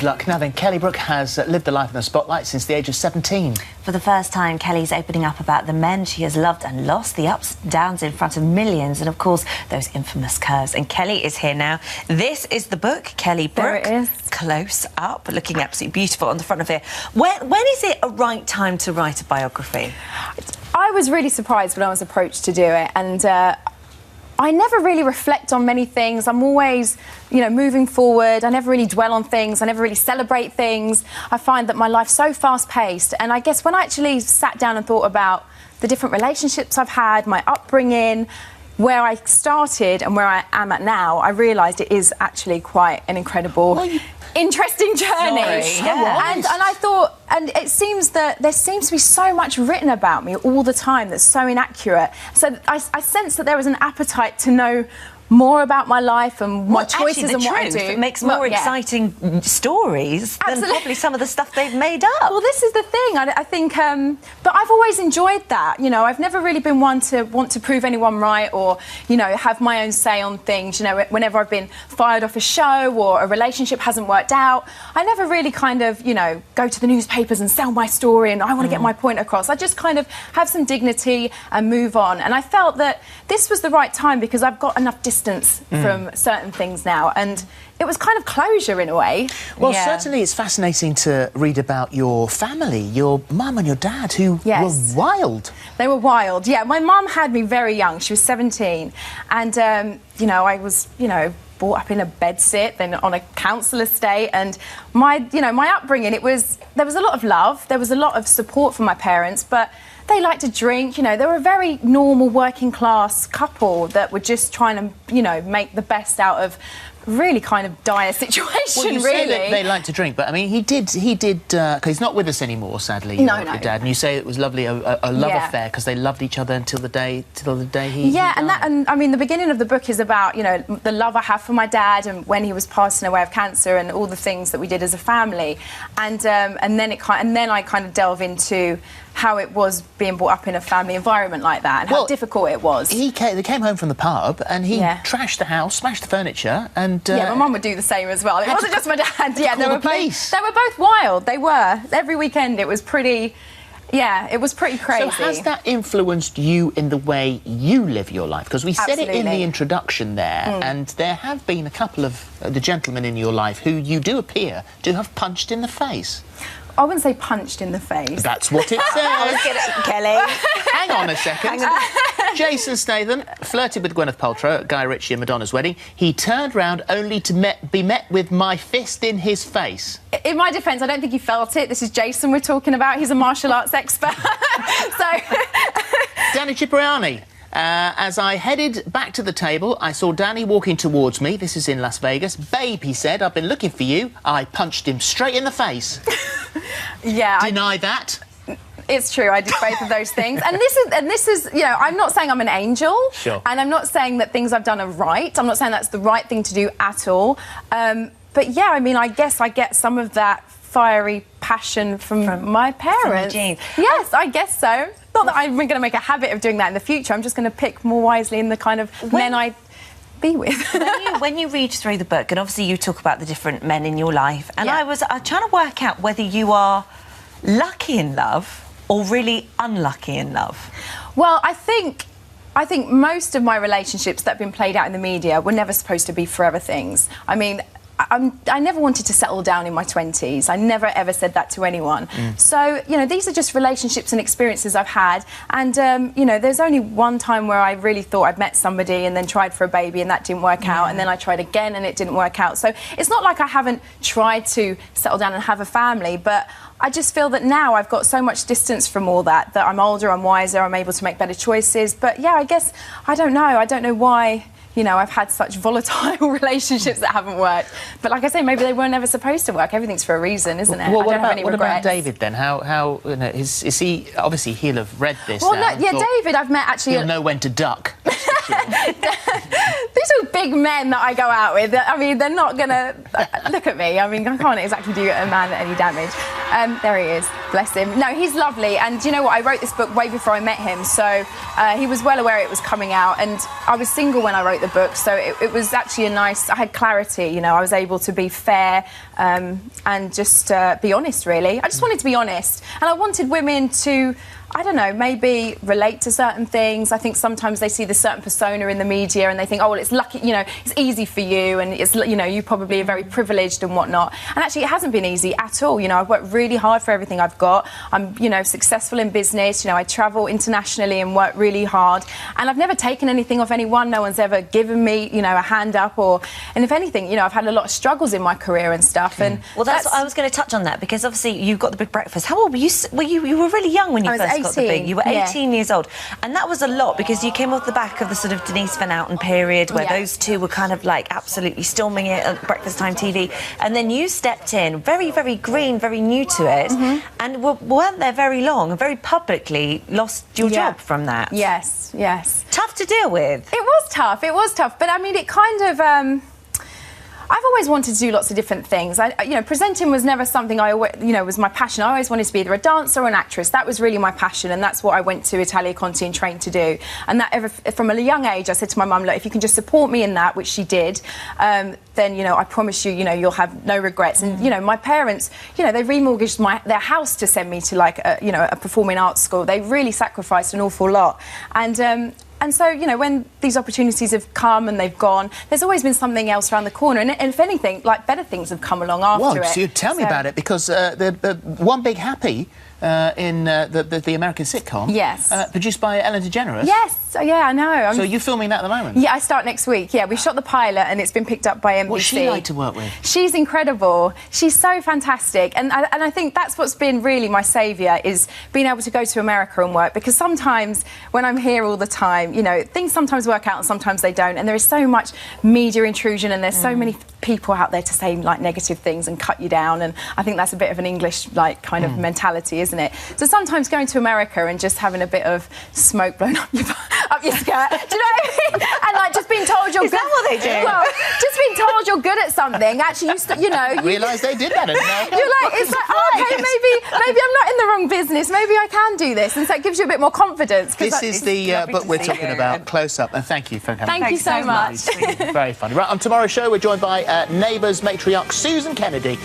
luck. Now then, Kelly Brook has lived a life in the spotlight since the age of 17. For the first time, Kelly's opening up about the men she has loved and lost, the ups and downs in front of millions, and of course, those infamous curves. And Kelly is here now. This is the book, Kelly Brook. There it is. Close up, looking absolutely beautiful on the front of it. When is it a right time to write a biography? I was really surprised when I was approached to do it, and I never really reflect on many things. I'm always, moving forward. I never really dwell on things. I never really celebrate things. I find that my life's so fast-paced. And I guess when I actually sat down and thought about the different relationships I've had, my upbringing, where I started and where I am at now, I realised it is actually quite an incredible, interesting journey. And I thought, and it seems that there seems to be so much written about me all the time that's so inaccurate. So I sense that there was an appetite to know more about my life and my choices and what I do. It makes more exciting stories than probably some of the stuff they've made up. Well, this is the thing. I think, but I've always enjoyed that. I've never really been one to want to prove anyone right or, have my own say on things. Whenever I've been fired off a show or a relationship hasn't worked out, I never really kind of, go to the newspapers and sell my story and I want to get my point across. I just kind of have some dignity and move on. And I felt that this was the right time because I've got enough distance from certain things now, and it was kind of closure in a way. Well, certainly it's fascinating to read about your family, your mum and your dad, who were wild. They were wild, yeah. My mum had me very young. She was 17, and I was, brought up in a bedsit, then on a council estate, and my upbringing, there was a lot of love, there was a lot of support from my parents, but they liked to drink. They were a very normal working class couple that were just trying to, make the best out of really kind of dire situation. Well, you really. say that they like to drink, but I mean, he did, because he's not with us anymore, sadly. Your dad, and you say it was lovely, a love affair because they loved each other until the day he died. and I mean, the beginning of the book is about the love I have for my dad and when he was passing away of cancer and all the things that we did as a family, and then I kind of delve into how it was being brought up in a family environment like that and how difficult it was. They came home from the pub and he trashed the house, smashed the furniture, and my mum would do the same as well. It wasn't just my dad. Yeah, they were both wild. They were. Every weekend it was pretty. Yeah, it was pretty crazy. So has that influenced you in the way you live your life? Because we said it in the introduction there, and there have been a couple of the gentlemen in your life who you do appear to have punched in the face. I wouldn't say punched in the face. That's what it says. Kelly. Hang on a second. Jason Statham flirted with Gwyneth Paltrow at Guy Ritchie and Madonna's wedding. He turned round only to be met with my fist in his face. In my defence, I don't think he felt it. This is Jason we're talking about. He's a martial arts expert. Danny Cipriani. As I headed back to the table, I saw Danny walking towards me. This is in Las Vegas. Babe, he said, I've been looking for you. I punched him straight in the face. Deny that. It's true, I did both of those things. And this is, I'm not saying I'm an angel. Sure. And I'm not saying that things I've done are right. I'm not saying that's the right thing to do at all. But yeah, I mean, I guess I get some of that fiery passion from my parents. Yes, I guess so. Not that I'm going to make a habit of doing that in the future. I'm just going to pick more wisely in the kind of men I be with. when you read through the book, and obviously you talk about the different men in your life, and I was trying to work out whether you are lucky in love or really unlucky in love. Well, I think most of my relationships that have been played out in the media were never supposed to be forever things. I mean, I never wanted to settle down in my 20s. I never ever said that to anyone. So, these are just relationships and experiences I've had. And, there's only one time where I really thought I'd met somebody and then tried for a baby and that didn't work out. And then I tried again and it didn't work out. So it's not like I haven't tried to settle down and have a family, but I just feel that now I've got so much distance from all that I'm older, I'm wiser, I'm able to make better choices. But yeah, I guess, I don't know why I've had such volatile relationships that haven't worked. But like I say, maybe they were never supposed to work. Everything's for a reason, isn't it? Well, I don't have any regrets. What about David then? How is he? Obviously, he'll have read this. Well, now, David, I've met actually. He'll know when to duck. These are big men that I go out with. I mean, they're not gonna look at me. I mean, I can't exactly do a man any damage. There he is. Bless him. No, he's lovely. And you know what? I wrote this book way before I met him, so he was well aware it was coming out. And I was single when I wrote the the book, so it was actually I had clarity, you know, I was able to be fair and just be honest, really. I just wanted to be honest, and I wanted women to, I don't know, maybe relate to certain things. I think sometimes they see the certain persona in the media and they think, oh, well, it's lucky, you know, it's easy for you and it's, you know, you probably are very privileged and whatnot. And actually, it hasn't been easy at all. You know, I've worked really hard for everything I've got. I'm, you know, successful in business. You know, I travel internationally and work really hard. And I've never taken anything off anyone. No one's ever given me, you know, a hand up and if anything, you know, I've had a lot of struggles in my career and stuff. And well, that's what I was going to touch on that, because obviously you got the big breakfast. How old were you? You were really young when you first got the big. You were 18 years old, and that was a lot because you came off the back of the sort of Denise Van Outen period where those two were kind of like absolutely storming it at breakfast time TV, and then you stepped in very, very green, very new to it, and weren't there very long and very publicly lost your job from that. Yes, yes. Tough to deal with. It was tough, but I mean, it kind of... I've always wanted to do lots of different things. You know, presenting was never something was my passion. I always wanted to be either a dancer or an actress. That was really my passion, and that's what I went to Italia Conti and trained to do. And from a young age, I said to my mum, look, if you can just support me in that, which she did, then, you know, I promise you, you know, you'll have no regrets. And, you know, my parents, you know, they remortgaged their house to send me to, like, a performing arts school. They really sacrificed an awful lot. And so, you know, when these opportunities have come and they've gone, there's always been something else around the corner. And if anything, like, better things have come along after it. So you tell me about it, because the One Big Happy in the American sitcom, produced by Ellen DeGeneres. Yes, yeah, I know. So you're filming that at the moment? Yeah, I start next week. Yeah, we shot the pilot and it's been picked up by NBC. What's she like to work with? She's incredible. She's so fantastic, and I think that's what's been really my saviour, is being able to go to America and work, because sometimes when I'm here all the time, you know, things sometimes work out and sometimes they don't, and there is so much media intrusion and there's so many people out there to say, like, negative things and cut you down, and I think that's a bit of an English, like, kind of mentality, isn't it? So sometimes going to America and just having a bit of smoke blown up your skirt, do you know what I mean? And, like, just being told you're good. Is that what they do? Well, just being told you're good at something. Actually, you know... I realised they did that. You're like, it's like, oh, okay, maybe I'm not in the wrong business. Maybe I can do this. And so it gives you a bit more confidence. This is the book we're talking about, Close Up, and thank you for coming. Thank you so much. Very funny. Right, on tomorrow's show, we're joined by Neighbours matriarch Susan Kennedy.